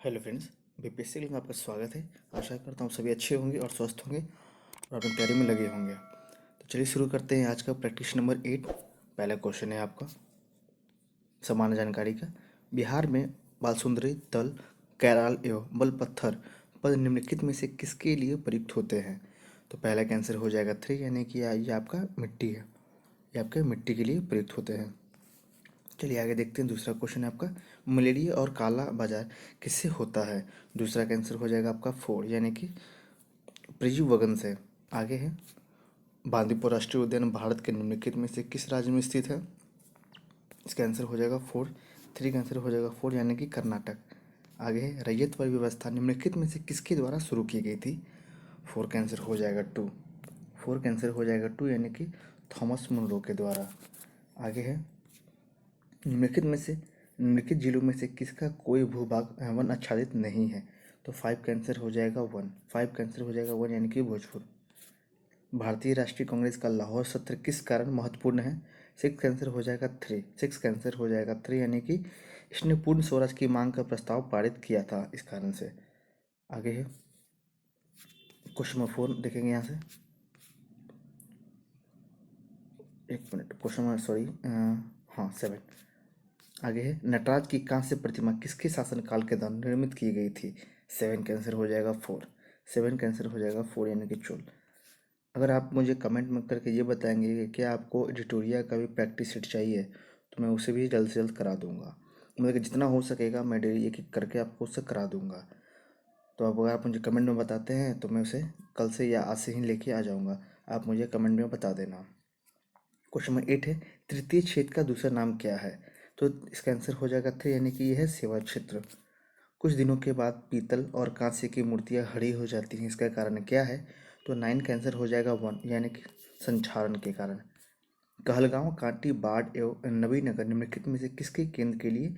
Hello friends, BPSC के लिए आपका स्वागत है। आशा करता हूँ सभी अच्छे होंगे और स्वस्थ होंगे और अपनी तैयारी में लगे होंगे। तो चलिए शुरू करते हैं आज का प्रैक्टिस नंबर 8। पहला क्वेश्चन है आपका सामान्य जानकारी का। बिहार में बालसुंदरी, तल, कैराल एवं बलपत्थर पद निम्नलिखित में से किसके लिए प्रयुक्त होते हैं? तो पहला का आंसर हो जाएगा 3, यानी कि ये आपका मिट्टी है। ये आपके मिट्टी के लिए प्रयुक्त होते हैं। चलिए आगे देखते हैं। दूसरा क्वेश्चन है आपका मलेरिया और काला बाजार किससे होता है? दूसरा का आंसर हो जाएगा आपका 4, यानी कि प्रजुवगन से। आगे है बांदीपुर राष्ट्रीय उद्यान भारत के निम्नलिखित में से किस राज्य में स्थित है? इसका आंसर हो जाएगा 4। 3 का आंसर हो जाएगा 4, यानी कि कर्नाटक। आगे है रैयत वाली व्यवस्था निम्नलिखित में से किसके द्वारा शुरू की गई थी? 4 का आंसर हो जाएगा 2। 4 का आंसर हो जाएगा 2, यानी कि थॉमस मुनरो के द्वारा। आगे है निम्नलिखित जिलों में से किसका कोई भूभाग वन आच्छादित नहीं है? तो 5 का आंसर हो जाएगा 1। 5 का आंसर हो जाएगा 1, यानी कि भोजपुर। भारतीय राष्ट्रीय कांग्रेस का लाहौर सत्र किस कारण महत्वपूर्ण है? 6 का आंसर हो जाएगा 3। 6 का आंसर हो जाएगा 3, यानी कि इसने पूर्ण स्वराज की मांग का प्रस्ताव पारित किया था, इस कारण से। आगे है क्वेश्चन नंबर 4 देखेंगे यहाँ से। एक मिनट, क्वेश्चन नंबर सॉरी, हाँ 7। आगे है नटराज की कांस्य प्रतिमा किसके शासनकाल के दौरान निर्मित की गई थी? 7 का आंसर हो जाएगा 4। 7 का आंसर हो जाएगा 4, यानी कि चोल। अगर आप मुझे कमेंट में करके ये बताएंगे कि क्या आपको एडिटोरिया का भी प्रैक्टिस सेट चाहिए, तो मैं उसे भी जल्द से जल्द करा दूंगा। मतलब कि जितना हो सकेगा मैं डेली एक एक करके आपको उससे करा दूंगा। तो अब अगर आप मुझे कमेंट में बताते हैं तो मैं उसे कल से या आज से ही लेके आ जाऊंगा। आप मुझे कमेंट में बता देना। क्वेश्चन नंबर 8 है तृतीय क्षेत्र का दूसरा नाम क्या है? तो इसका आंसर हो जाएगा 3, यानी कि यह है सेवा क्षेत्र। कुछ दिनों के बाद पीतल और कांस्य की मूर्तियां हरी हो जाती हैं, इसका कारण क्या है? तो 9 का आंसर हो जाएगा 1, यानी कि संक्षारण के कारण। कहलगांव, कांटी, बाढ़ एवं नवीनगर निम्नलिखित में से किसके केंद्र के लिए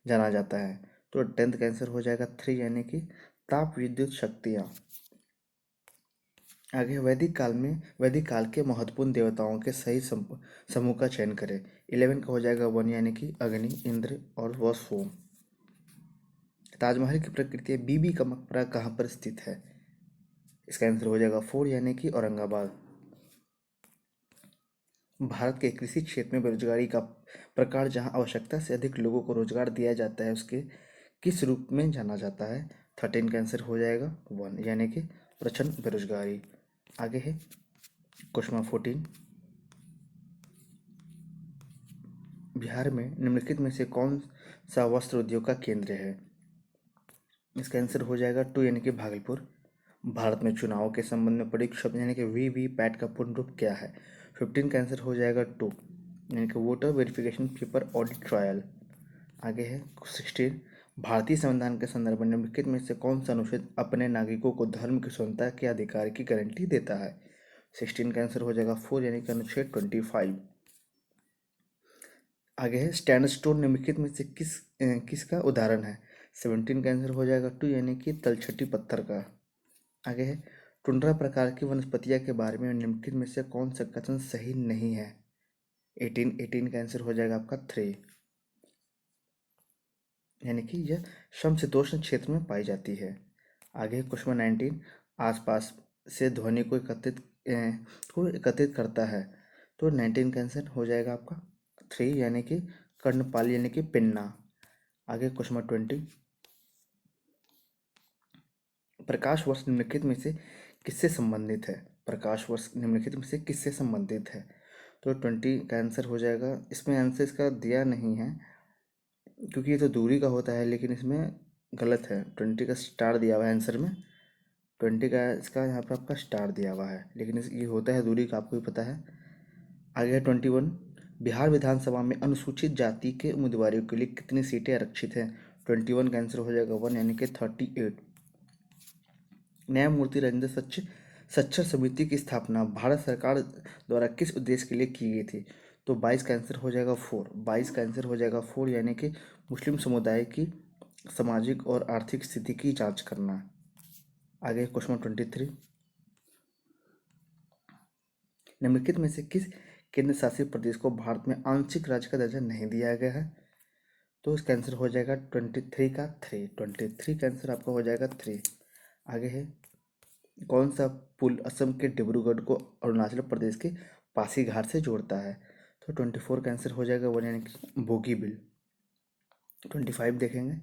जाना जाता है? तो 10 का आंसर हो जाएगा 3, यानी कि ताप विद्युत शक्तियाँ। आगे वैदिक काल के महत्वपूर्ण देवताओं के सही समूह का चयन करें। 11 का हो जाएगा 1, यानी कि अग्नि, इंद्र और व सोम। ताजमहल की प्रकृति बीबी का मकबरा कहाँ पर स्थित है? इसका आंसर हो जाएगा 4, यानी कि औरंगाबाद। भारत के कृषि क्षेत्र में बेरोजगारी का प्रकार जहां आवश्यकता से अधिक लोगों को रोजगार दिया जाता है उसके किस रूप में जाना जाता है? 13 का आंसर हो जाएगा 1, यानी कि प्रचंड बेरोजगारी। आगे है क्वेश्चन नंबर 14। बिहार में निम्नलिखित में से कौन सा वस्त्र उद्योग का केंद्र है? इसका आंसर हो जाएगा 2, यानी कि भागलपुर। भारत में चुनाव के संबंध में प्रयुक्त शब्द यानी कि वी पैट का पूर्ण रूप क्या है? 15 का आंसर हो जाएगा 2, यानी कि voter verification paper audit trial. आगे है 16। भारतीय संविधान के संदर्भ में निम्नलिखित में से कौन सा अनुच्छेद अपने नागरिकों को धर्म की स्वतंत्रता के अधिकार की गारंटी देता है? 16 का आंसर हो जाएगा 4, यानी कि अनुच्छेद 25। आगे है स्टैंडस्टोन निम्नलिखित में से किसका उदाहरण है? 17 का आंसर हो जाएगा 2, यानी कि तलछटी पत्थर का। आगे है टुंड्रा प्रकार की वनस्पतियां के बारे में निम्नलिखित में से कौन सा कथन सही नहीं है? 18 का आंसर हो जाएगा आपका 3, यानी कि यह समशीतोष्ण क्षेत्र में पाई जाती है। आगे क्वेश्चन 19। आसपास से ध्वनि को एकत्रित करता है। तो 19 का आंसर हो जाएगा आपका 3, यानी कि कर्णपाली, यानी कि पिन्ना। आगे क्वेश्चन 20। प्रकाश वर्ष निम्नलिखित में से किससे संबंधित है? प्रकाश वर्ष निम्नलिखित में से किससे संबंधित है? तो 20 का आंसर हो जाएगा। इसमें आंसर इसका दिया नहीं है क्योंकि ये तो दूरी का होता है, लेकिन इसमें गलत है। 20 का स्टार दिया हुआ है आंसर में। 20 का इसका यहाँ पे आपका स्टार दिया हुआ है, लेकिन ये होता है दूरी का, आपको भी पता है। आगे है 21। बिहार विधानसभा में अनुसूचित जाति के उम्मीदवारों के लिए कितनी सीटें आरक्षित हैं? 21 का आंसर हो जाएगा 1, यानी कि 38। न्यायमूर्ति राजेंद्र सच्चर समिति की स्थापना भारत सरकार द्वारा किस उद्देश्य के लिए की गई थी? तो 22 का आंसर हो जाएगा 4। 22 का आंसर हो जाएगा 4, यानी कि मुस्लिम समुदाय की सामाजिक और आर्थिक स्थिति की जांच करना। आगे क्वेश्चन 23। निम्नलिखित में से किस केंद्र शासित प्रदेश को भारत में आंशिक राज्य का दर्जा नहीं दिया गया है? तो इसका आंसर हो जाएगा 23 का 3, 23 का आंसर आपका हो जाएगा 3। आगे है कौन सा पुल असम के डिब्रूगढ़ को अरुणाचल प्रदेश के पासीघाट से जोड़ता है? तो 24 का आंसर हो जाएगा वन, यानी कि बोगीबिल। 25 देखेंगे,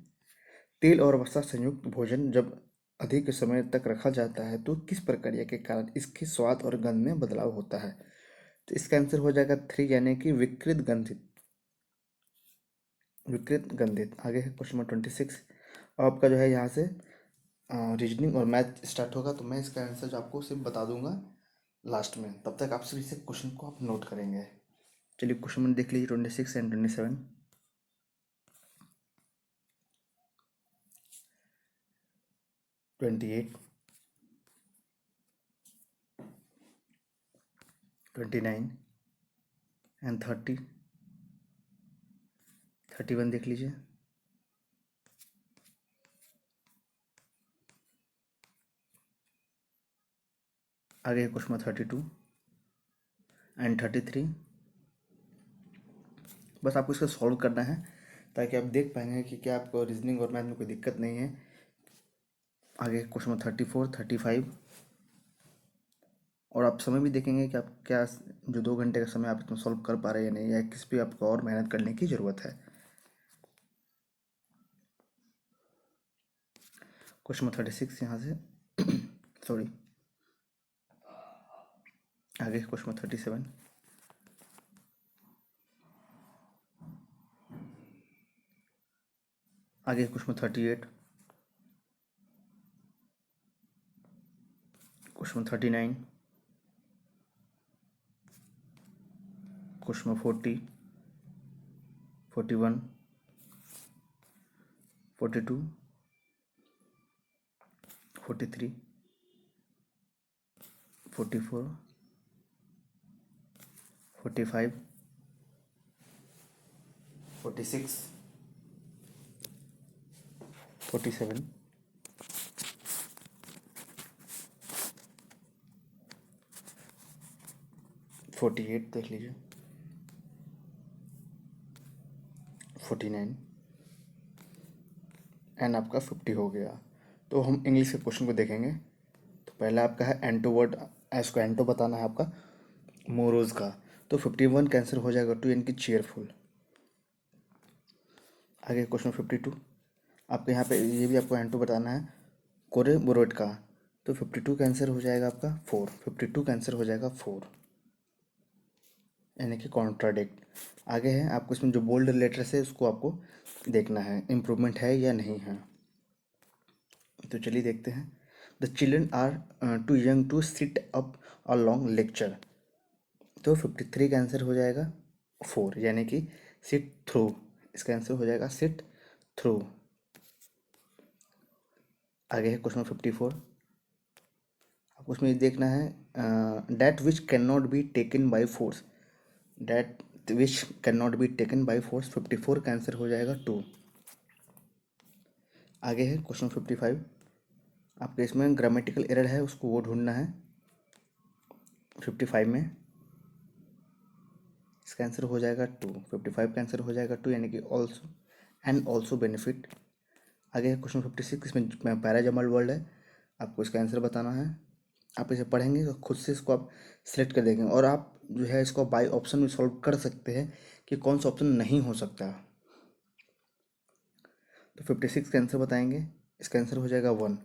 तेल और वसा संयुक्त भोजन जब अधिक समय तक रखा जाता है तो किस प्रक्रिया के कारण इसके स्वाद और गंध में बदलाव होता है? तो इसका आंसर हो जाएगा 3, यानी कि विकृत गंधित, विकृत गंधित। आगे है क्वेश्चन नंबर 26। आपका जो है यहाँ से रीजनिंग और मैथ स्टार्ट होगा, तो मैं इसका आंसर जो आपको सिर्फ बता दूंगा लास्ट में, तब तक आप सभी से क्वेश्चन को आप नोट करेंगे। चलिए क्वेश्चन नंबर देख लीजिए 26 एंड 27। 28, 29 एंड 30, 31 देख लीजिए। आगे है क्वेश्चन 32 एंड 33। बस आपको इसको सॉल्व करना है ताकि आप देख पाएंगे कि क्या आपको रीजनिंग और मैथ में कोई दिक्कत नहीं है। आगे क्वेश्चन 34, 35, और आप समय भी देखेंगे कि आप क्या जो 2 घंटे का समय आप इसमें सॉल्व कर पा रहे हैं या नहीं, या किस पे आपको और मेहनत करने की ज़रूरत है। क्वेश्चन नंबर 36 यहाँ से सॉरी, आगे क्वेश्चन नंबर 37। आगे question number 38, question number 39, question number 40, 41, 42, 43, 44, 45, 46, 47, 48 देख लीजिए, 49 एंड आपका 50 हो गया। तो हम इंग्लिश के क्वेश्चन को देखेंगे। तो पहला आपका है एंटो वर्ड, इसको एंटो बताना है आपका मोरोज का। तो 51 कैंसिल हो जाएगा 2, यानी कि चेयरफुल। आगे क्वेश्चन 52, आपके यहाँ पे ये भी आपको एंटो बताना है कोरे बोरोट का। तो 52 का आंसर हो जाएगा आपका 4, 52 का आंसर हो जाएगा 4, यानी कि कॉन्ट्राडिक्ट। आगे है आपको इसमें जो बोल्ड लेटर्स है उसको आपको देखना है इम्प्रूवमेंट है या नहीं है। तो चलिए देखते हैं। The children are too young to sit up a long lecture. तो 53 का आंसर हो जाएगा 4, यानी कि सिट थ्रू। इसका आंसर हो जाएगा सिट थ्रू। आगे है क्वेश्चन 54, आपको उसमें ये देखना है that which can not be taken by force, that which can not be taken by force. 54 का आंसर हो जाएगा 2। आगे है क्वेश्चन 55, आपके इसमें ग्रामेटिकल एरर है उसको वो ढूंढना है 55 में। इसका आंसर हो जाएगा 2, 55 का आंसर हो जाएगा 2, यानी कि ऑल्सो एंड ऑल्सो बेनिफिट। आगे है क्वेश्चन 56, इसमें पैराजमल वर्ड है, आपको इसका आंसर बताना है। आप इसे पढ़ेंगे तो खुद से इसको आप सिलेक्ट कर देंगे, और आप जो है इसको बाय ऑप्शन में सॉल्व कर सकते हैं कि कौन सा ऑप्शन नहीं हो सकता। तो 56 का आंसर बताएंगे, इसका आंसर हो जाएगा 1,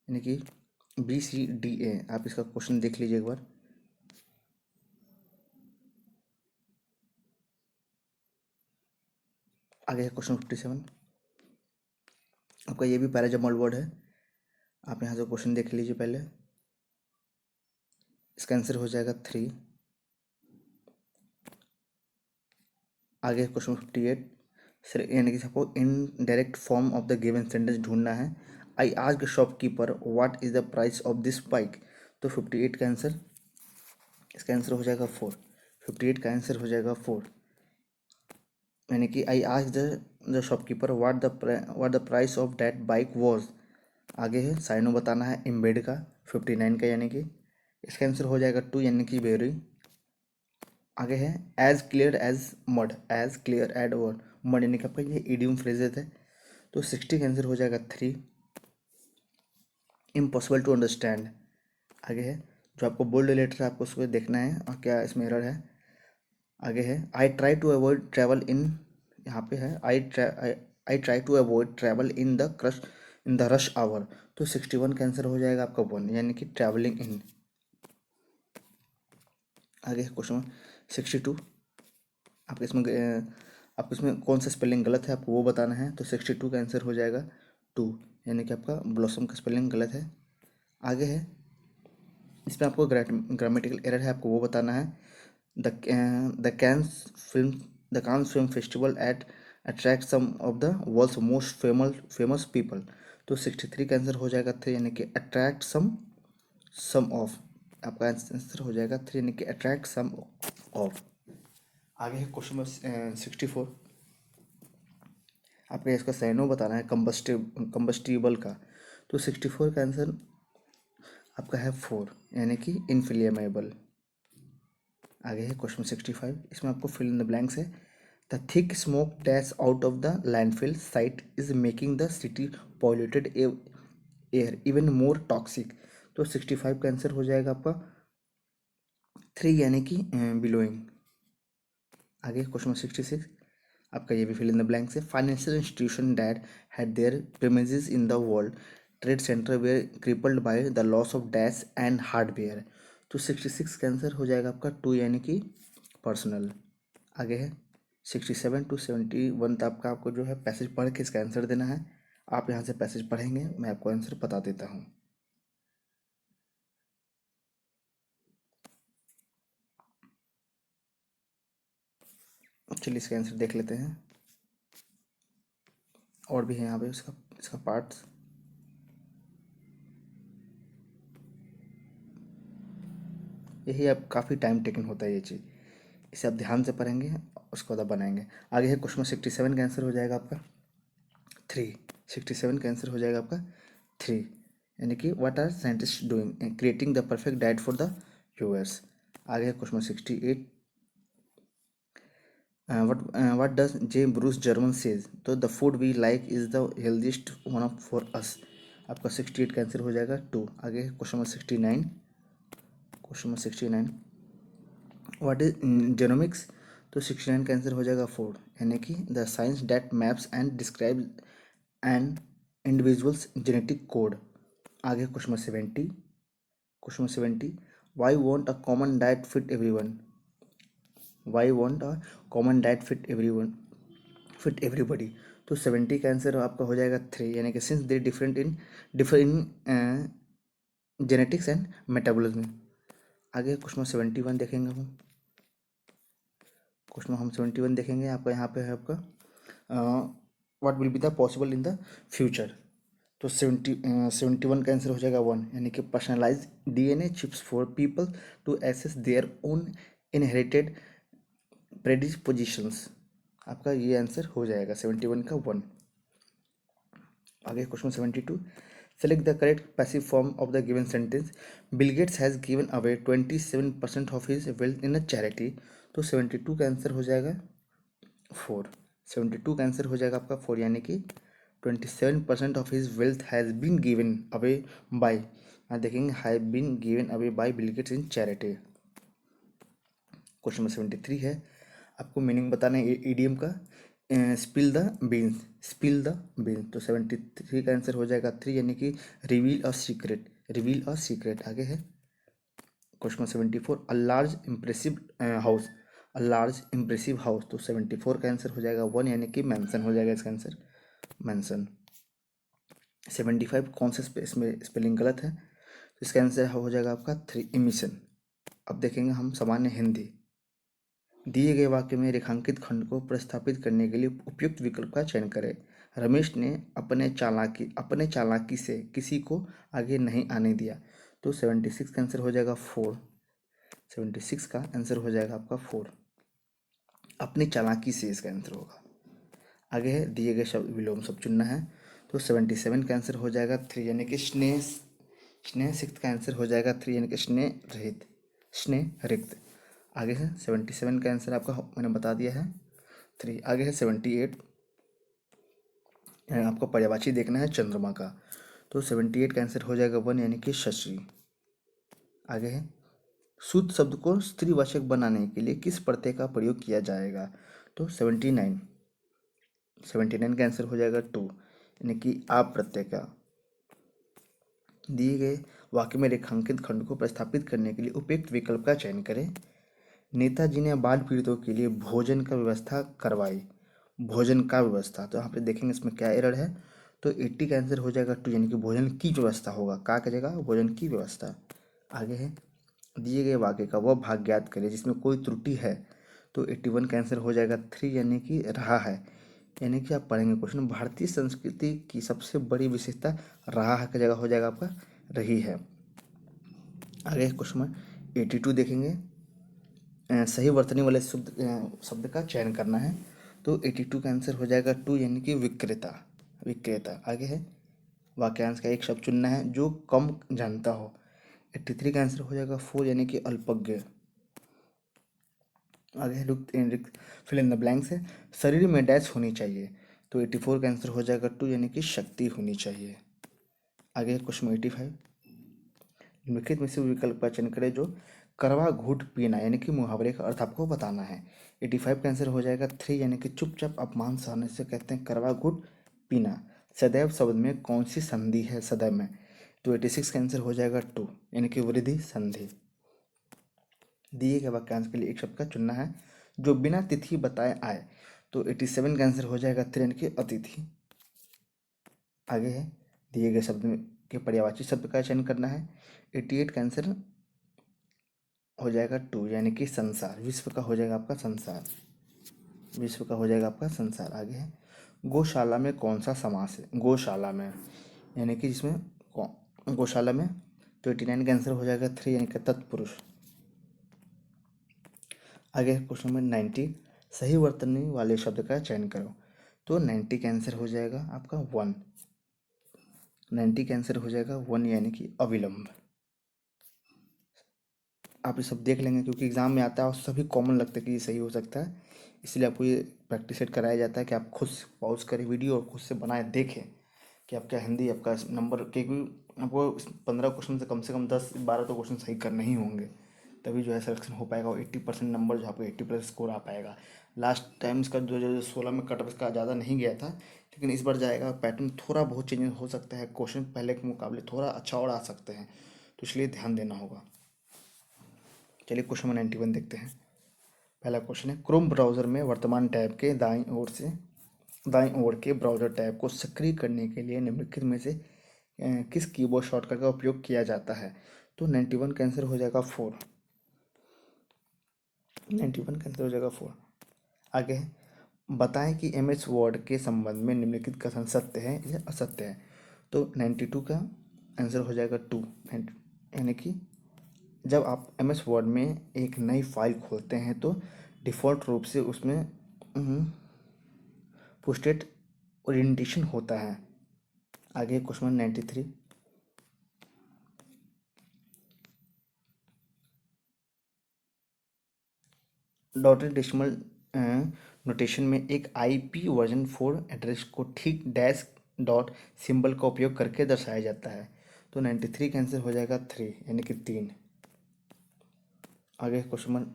यानी कि BCDA। आप इसका क्वेश्चन देख लीजिए एक बार। आगे है क्वेश्चन 57, आपका ये भी पैराजमल वर्ड है, आप यहाँ से क्वेश्चन देख लीजिए पहले। इसका आंसर हो जाएगा 3। आगे क्वेश्चन 58, सर यानी कि suppose in direct form of the given sentence ढूंढना है। I asked shopkeeper what is the price of this bike. तो 58 का आंसर, इसका आंसर हो जाएगा 4, 58 का आंसर हो जाएगा 4, यानी कि I asked the shopkeeper what the price of that bike was. आगे है साइनो बताना है एम्बेड का 59 का, यानी कि इसका आंसर हो जाएगा 2, यानी कि वेरी। आगे है as clear as mud, as clear as mud यानी कि आपका ये इडियम फ्रेजेस है। तो 60 का आंसर हो जाएगा 3। इम्पॉसिबल टू अंडरस्टैंड आगे है, जो आपको बोल्ड लेटर है आपको उसको देखना है और क्या इसमें एरर है। आगे है I try to avoid travel in, यहाँ पे है I try to avoid travel in the rush hour. तो 61 का आंसर हो जाएगा आपका 1 यानी कि ट्रैवलिंग इन। आगे क्वेश्चन 62, आपको इसमें कौन सा स्पेलिंग गलत है आपको वो बताना है। तो 62 का आंसर हो जाएगा 2 यानी कि आपका ब्लॉसम का स्पेलिंग गलत है। आगे है, इसमें आपको ग्रामेटिकल एरर है आपको वो बताना है। The Cannes film festival at attract some of the world's most famous people. तो 63 का आंसर हो जाएगा 3 यानी कि अट्रैक्ट सम ऑफ, आपका आंसर हो जाएगा 3 यानी कि अट्रैक्ट सम ऑफ। आगे है क्वेश्चन नंबर 64, आपको इसका सैनो बताना है कंबस्टिबल का। तो 64 का आंसर आपका है 4 यानी कि इनफ्लेमेबल। आगे है क्वेश्चन 65, इसमें आपको फिल इन द ब्लैंक्स है। The thick smoke dash out of the landfill site is making the city polluted air even more toxic. तो 65 का आंसर हो जाएगा आपका 3 यानी कि बिलोइंग। आगे क्वेश्चन 66, आपका ये भी फिल इन द ब्लैंक्स है। Financial institution that had their premises in the World Trade Centre were crippled by the loss of dash and hardware. तो 66 का आंसर हो जाएगा आपका 2 यानी कि पर्सनल। आगे है 67 टू 71 तक आपको जो है पैसेज पढ़ के इसका आंसर देना है। आप यहाँ से पैसेज पढ़ेंगे, मैं आपको आंसर बता देता हूँ। चलिए इसका आंसर देख लेते हैं, और भी है यहाँ पे इसका इसका पार्ट्स। यही अब काफ़ी टाइम टेकन होता है ये चीज़, इसे आप ध्यान से पढ़ेंगे उसको बाद बनाएंगे। आगे है क्वेश्चन 67 का आंसर हो जाएगा आपका 3। 67 का आंसर हो जाएगा आपका 3 यानी कि what are scientist doing creating the perfect diet for the humans. आगे है question 68, what does J. Bruce German says? तो the food we like is the healthiest one for us। आपका 68 का आंसर हो जाएगा 2। आगे question number 69, question number 69, what is genomics. तो 69 का आंसर हो जाएगा 4 यानी कि the science that maps and describe an individual's genetic code. आगे question number 70, question number 70, why won't a common diet fit everyone. Why won't a common diet fit everybody. तो 70 का answer आपका हो जाएगा 3 यानी कि since they differ in genetics and metabolism. आगे question 71 देखेंगे हम, क्वेश्चन हम 71 देखेंगे। आपका यहाँ पे है आपका what will be the possible in the future. तो 71 का आंसर हो जाएगा 1 यानी कि personalize DNA chips for people to access their own inherited predispositions. आपका ये आंसर हो जाएगा 71 का 1। आगे question 72, select the correct passive form of the given sentence. Bill Gates has given away 27% of his wealth in a charity. तो 72 का answer हो जाएगा 4। 72 का आंसर हो जाएगा आपका 4 यानी कि 27% of his wealth has been given away by, यहाँ देखेंगे have been given away by Bill Gates in charity. Question number 73 है, आपको मीनिंग बताना है ईडीएम का। Spill the beans, spill the beans. तो 73 का आंसर हो जाएगा 3 यानी कि reveal a secret, reveal a secret. आगे है question 74, a large impressive house, a large impressive house. तो 74 का आंसर हो जाएगा 1 यानी कि मैंसन हो जाएगा इसका आंसर, मैंसन। 75 कौन सा इसमें स्पेलिंग गलत है, तो इसका आंसर हो जाएगा आपका 3 इमिशन। अब देखेंगे हम सामान्य हिंदी। दिए गए वाक्य में रेखांकित खंड को प्रस्थापित करने के लिए उपयुक्त विकल्प का चयन करें। रमेश ने अपने चालाकी से किसी को आगे नहीं आने दिया। तो 76 का आंसर हो जाएगा 4। 76 का आंसर हो जाएगा आपका 4, अपनी चालाकी से इसका आंसर होगा। आगे है दिए गए शब्द विलोम शब्द चुनना है। तो 77 का आंसर हो जाएगा 3 यानी कि स्नेह, स्नेह सिक्त का आंसर हो जाएगा 3 यानी कि स्नेह रहित, स्नेह रिक्त। आगे है 77 का आंसर आपका मैंने बता दिया है। 3। आगे है 78, आपको पर्यायवाची देखना है चंद्रमा का, तो 78 का आंसर हो जाएगा 1 यानी कि शशि। आगे है शुद्ध शब्द को स्त्रीवाचक बनाने के लिए किस प्रत्यय का प्रयोग किया जाएगा, तो 79, 79 का आंसर हो जाएगा 2 यानी कि आप प्रत्यय का। दिए गए वाक्य में रेखांकित खंड को प्रस्थापित करने के लिए उपयुक्त विकल्प का चयन करें। नेताजी ने बाढ़ पीड़ितों के लिए भोजन का व्यवस्था करवाई, भोजन का व्यवस्था, तो यहाँ पे देखेंगे इसमें क्या एरर है, तो 80 का आंसर हो जाएगा 2 यानी कि भोजन की व्यवस्था होगा, का करेगा भोजन की व्यवस्था। आगे है दिए गए वाक्य का वह भाग ज्ञात करें जिसमें कोई त्रुटि है, तो 81 का आंसर हो जाएगा 3 यानी कि रहा है। यानी कि आप पढ़ेंगे क्वेश्चन, भारतीय संस्कृति की सबसे बड़ी विशेषता रहा है का जगह हो जाएगा आपका रही है। आगे क्वेश्चन 82 देखेंगे, सही वर्तनी वाले शब्द का चयन करना है, तो 82 का आंसर हो जाएगा 2 यानी कि विक्रेता, विक्रेता। आगे है वाक्यांश का एक शब्द चुनना है जो कम जानता हो, 83 का आंसर हो जाएगा 4 यानी कि अल्पज्ञ। आगे है फिल इन द ब्लैंक्स है शरीर में डैश होनी चाहिए, तो 84 का आंसर हो जाएगा 2 यानी कि शक्ति होनी चाहिए। आगे है क्वेश्चन 85, निम्नलिखित में से विकल्प का चयन करें जो करवा घूट पीना यानी कि मुहावरे का अर्थ आपको बताना है। 85 का आंसर हो जाएगा 3 यानी कि चुपचाप अपमान सहने से कहते हैं करवा घूट पीना। सदैव शब्द में कौन सी संधि है सदैव में, तो 86 का आंसर हो जाएगा 2 यानी कि वृद्धि संधि। दिए गए वाक्यांश के लिए एक शब्द का चुनना है जो बिना तिथि बताए आए, तो 87 का आंसर हो जाएगा 3 यानी कि अतिथि। आगे है दिए गए शब्द के पर्यायवाची शब्द का चयन करना है, 88 का आंसर हो जाएगा 2 यानी कि संसार, विश्व का हो जाएगा आपका संसार, विश्व का हो जाएगा आपका संसार। आगे है गौशाला में कौन सा समास है, गौशाला में यानी कि जिसमें गौशाला में, तो 89 का आंसर हो जाएगा 3 यानी कि तत्पुरुष। आगे है क्वेश्चन नंबर 90, सही वर्तनी वाले शब्द का चयन करो, तो 90 का आंसर हो जाएगा आपका 1, 90 का आंसर हो जाएगा 1 यानी कि अविलंब। आप ये सब देख लेंगे क्योंकि एग्जाम में आता है और सभी कॉमन लगता है कि ये सही हो सकता है, इसलिए आपको ये प्रैक्टिस सेट कराया जाता है कि आप खुद से पॉज करें वीडियो और खुद से बनाए देखें कि आपका हिंदी आपका नंबर, क्योंकि आपको 15 क्वेश्चन से कम 10-12 तो क्वेश्चन सही करने ही होंगे, तभी जो है सिलेक्शन हो पाएगा और 80% नंबर जो आपको 80+ स्कोर आ पाएगा। लास्ट टाइम इसका 2016 में कट ऑफ इसका ज़्यादा नहीं गया था, लेकिन इस बार जाएगा, पैटर्न थोड़ा बहुत चेंज हो सकता है, क्वेश्चन पहले के मुकाबले थोड़ा अच्छा और आ सकते हैं, तो इसलिए ध्यान देना होगा। चलिए क्वेश्चन नंबर 91 देखते हैं। पहला क्वेश्चन है क्रोम ब्राउज़र में वर्तमान टैब के दाईं ओर के ब्राउज़र टैब को सक्रिय करने के लिए निम्नलिखित में से किस कीबोर्ड शॉर्टकट का उपयोग किया जाता है, तो 91 का आंसर हो जाएगा 4, 91 का आंसर हो जाएगा 4। आगे है बताएं कि MS वर्ड के संबंध में निम्नलिखित कथन सत्य है या असत्य है, तो 92 का आंसर हो जाएगा 2, यानी कि जब आप MS वर्ड में एक नई फाइल खोलते हैं तो डिफ़ॉल्ट रूप से उसमें पोस्टेड ओरिएंटेशन होता है। आगे क्वेश्चन 93, डॉटेड डेसिमल नोटेशन में एक IP वर्जन 4 एड्रेस को ठीक डैश डॉट सिंबल का उपयोग करके दर्शाया जाता है, तो 93 का आंसर हो जाएगा 3 यानी कि 3। आगे क्वेश्चन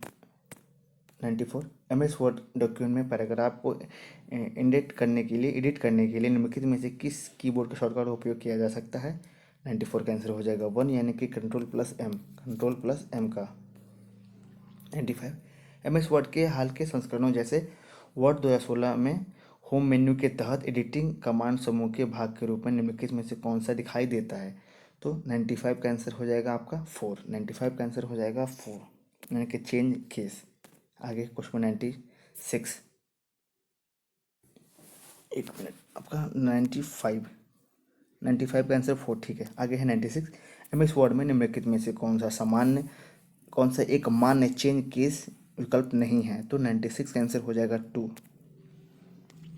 94, MS वर्ड डॉक्यूमेंट में पैराग्राफ को एडिट करने के लिए निम्नलिखित में से किस कीबोर्ड के शॉर्टकट का उपयोग किया जा सकता है, 94 का आंसर हो जाएगा 1 यानी कि कंट्रोल प्लस M का। 95, MS वर्ड के हाल के संस्करणों जैसे वर्ड 2016 में होम मेन्यू के तहत एडिटिंग कमांड समूह के भाग के रूप में निम्नलिखित में से कौन सा दिखाई देता है, तो 95 का आंसर हो जाएगा आपका 4, 95 का आंसर हो जाएगा 4 यानी कि चेंज केस। आगे क्वेश्चन 96, एक मिनट, आपका 95 का आंसर 4 ठीक है। आगे है 96, MS वर्ड में निम्नलिखित में से कौन सा एक मान्य चेंज केस विकल्प नहीं है, तो 96 का आंसर हो जाएगा 2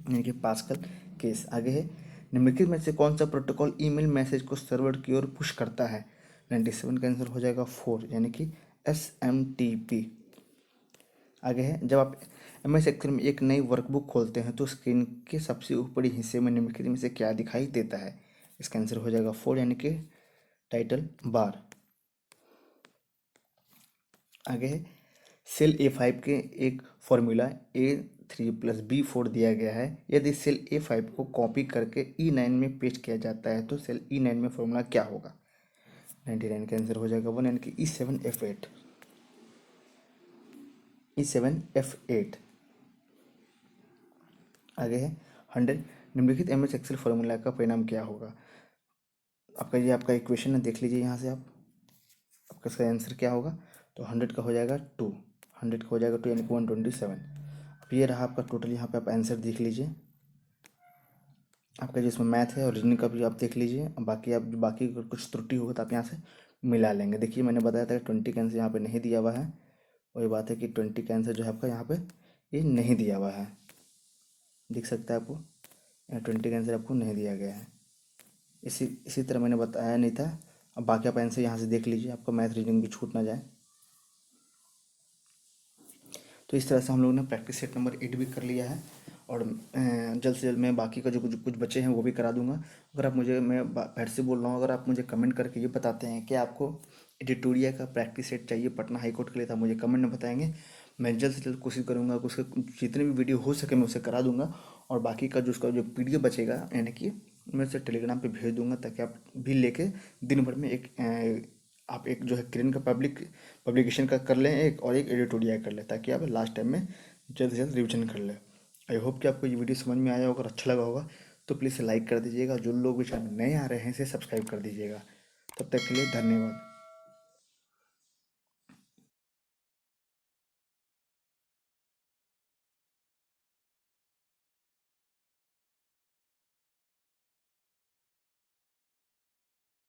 यानी कि पास्कल केस। आगे है निम्नलिखित में से कौन सा प्रोटोकॉल ईमेल मैसेज को सर्वर की ओर पुश करता है, 97 का आंसर हो जाएगा 4 यानी कि SMTP। आगे है जब आप MS एक्सेल में एक नई वर्कबुक खोलते हैं तो स्क्रीन के सबसे ऊपरी हिस्से में निम्नलिखित में से क्या दिखाई देता है। इसका आंसर हो जाएगा 4 यानी कि टाइटल बार। आगे है सेल A5 के एक फॉर्मूला A3+B4 दिया गया है। यदि सेल A5 को कॉपी करके E9 में पेस्ट किया जाता है तो सेल E9 में फॉर्मूला क्या होगा। 99 का आंसर हो जाएगा 1 यानी कि E7F8। E7F8। आगे है 100 निम्नलिखित MS एक्सेल फॉर्मूला का परिणाम क्या होगा। आपका इक्वेशन है, देख लीजिए यहाँ से आपका इसका आंसर क्या होगा। तो 100 का हो जाएगा 2, 100 का हो जाएगा 2 यानी कि 127। अब ये रहा आपका टोटल, यहाँ पे आप आंसर देख लीजिए। आपका जिसमें मैथ है और रीजनिंग का भी आप देख लीजिए। अब बाकी अगर कुछ त्रुटि होगा तो आप यहाँ से मिला लेंगे। देखिए मैंने बताया था कि 20 का आंसर यहाँ पे नहीं दिया हुआ है। वही बात है कि 20 का आंसर जो है आपका यहाँ पे ये नहीं दिया हुआ है, दिख सकता है आपको। यहाँ 20 का आंसर आपको नहीं दिया गया है। इसी तरह मैंने बताया नहीं था। अब बाकी आप आंसर यहाँ से देख लीजिए, आपका मैथ रीजनिंग भी छूट ना जाए। तो इस तरह से हम लोगों ने प्रैक्टिस सेट नंबर 8 भी कर लिया है और जल्द से जल्द मैं बाकी का जो कुछ बचे हैं वो भी करा दूंगा। अगर आप मुझे, मैं फिर से बोल रहा हूँ, अगर आप मुझे कमेंट करके ये बताते हैं कि आपको एडिटोरिया का प्रैक्टिस सेट चाहिए पटना हाई कोर्ट के लिए, तो आप मुझे कमेंट में बताएंगे। मैं जल्द से जल्द कोशिश करूँगा कि उसके जितने भी वीडियो हो सके मैं उसे करा दूंगा। और बाकी का जो उसका जो PDF बचेगा यानी कि मैं उसे टेलीग्राम पे भेज दूंगा, ताकि आप भी लेके दिन भर में आप एक जो है किरण का पब्लिकेशन का कर लें एक, और एक एडिटोरिया कर लें, ताकि आप लास्ट टाइम में जल्द से जल्द रिविजन कर लें। आई होप कि आपको ये वीडियो समझ में आया होगा और अच्छा लगा होगा। तो प्लीज़ लाइक कर दीजिएगा, जो लोग भी चैनल नए आ रहे हैं इसे सब्सक्राइब कर दीजिएगा। तब तक के लिए धन्यवाद।